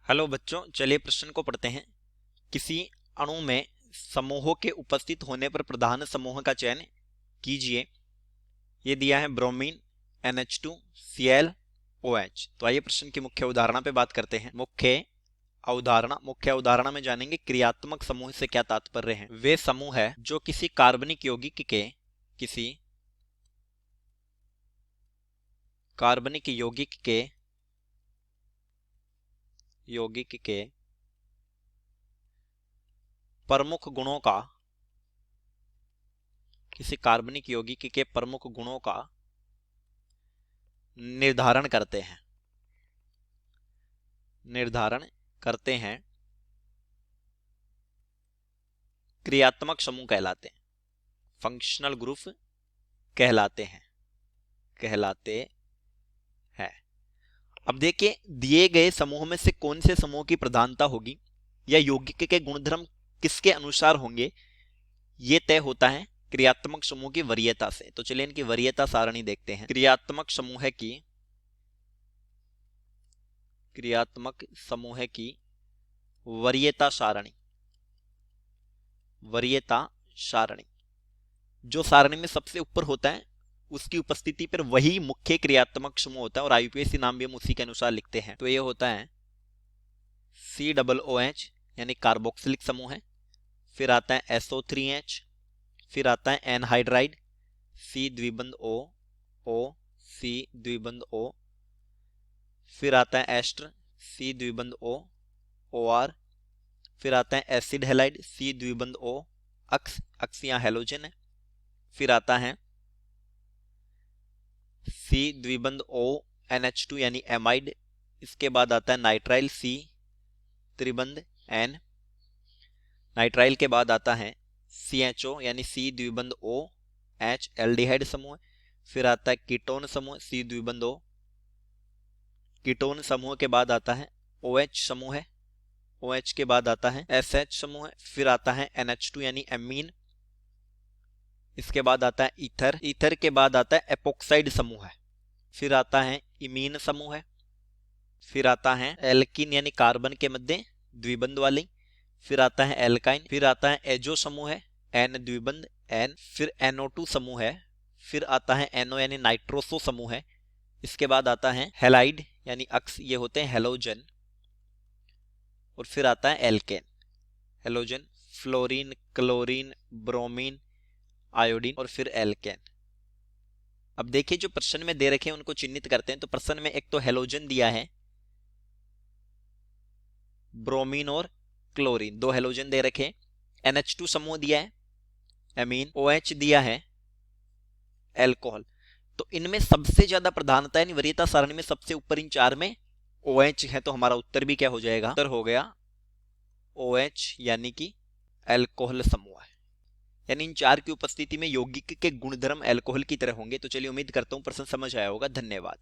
Hello बच्चों, चलिए प्रश्न को पढ़ते हैं। किसी अणु में समूहों के उपस्थित होने पर प्रधान समूह का चयन कीजिए। ये दिया है ब्रोमीन, NH2, Cl, OH। तो आइए प्रश्न की मुख्य अवधारणा पे बात करते हैं। मुख्य अवधारणा में जानेंगे क्रियात्मक समूह से क्या तात्पर्य है। वे समूह है जो किसी कार्बनिक यौगिक के प्रमुख गुणों का किसी कार्बनिक यौगिक के प्रमुख गुणों का निर्धारण करते हैं क्रियात्मक समूह कहलाते हैं, फंक्शनल ग्रुप कहलाते हैं। अब देखिए, दिए गए समूह में से कौन से समूह की प्रधानता होगी या यौगिक के गुणधर्म किसके अनुसार होंगे, ये तय होता है क्रियात्मक समूह की वरीयता से। तो चलिए इनकी वरीयता सारणी देखते हैं। क्रियात्मक समूह की वरीयता सारणी जो सारणी में सबसे ऊपर होता है उसकी उपस्थिति पर वही मुख्य क्रियात्मक समूह होता है, और IUPAC नाम भी हम उसी के अनुसार लिखते हैं। तो ये होता है COOH यानी कार्बोक्सिलिक समूह है, फिर आता है SO3H, फिर आता है anhydride, C द्विबंध O, C द्विबंध O, फिर आता है एस्टर, C द्विबंध O, OR, फिर आता है एसिड हैलाइड, C द्विबंध O, अक्स यहाँ हेलोजन है, फिर आता है C द्विबंध O NH2 यानी एमाइड, इसके बाद आता है नाइट्राइल, C त्रिबंध N, नाइट्राइल के बाद आता है CHO यानी C द्विबंध O H एल्डिहाइड समूह, फिर आता है कीटोन समूह C द्विबंध O, कीटोन समूह के बाद आता है OH समूह है, OH के बाद आता है SH समूह है, फिर आता है NH2 यानी एमीन, इसके बाद आता है ईथर के बाद आता है एपोक्साइड समूह है, फिर आता है इमीन समूह है, फिर आता है एल्कीन यानी कार्बन के मध्य द्विबंध वाली, फिर आता है एल्काइन, फिर आता है एजो समूह है N द्विबंध N, फिर NO2 समूह है, फिर आता है NO यानी नाइट्रोसो समूह है, इसके बाद आता है हेलाइड यानी अक्स, ये होते हैं हेलोजन, और फिर आता है alkane, halogen, fluorine, chlorine, bromine, iodine, और फिर एल्केन। अब देखिए जो प्रश्न में दे रखे हैं उनको चिन्हित करते हैं। तो प्रश्न में एक तो हेलोजन दिया है, ब्रोमीन और क्लोरीन, दो हेलोजन दे रखे, NH2 समूह दिया है एमीन, OH दिया है एल्कोहल। तो इनमें सबसे ज्यादा प्रधानता यानी वरीयता सारणी में सबसे ऊपर इन चार में OH है, तो हमारा उत्तर भी क्या हो जाएगा, उत्तर हो गया OH यानी कि एल्कोहल समूह है। यानी इन चार की उपस्थिति में यौगिक के गुणधर्म एल्कोहल की तरह होंगे। तो चलिए उम्मीद करता हूं प्रश्न समझ आया होगा। धन्यवाद।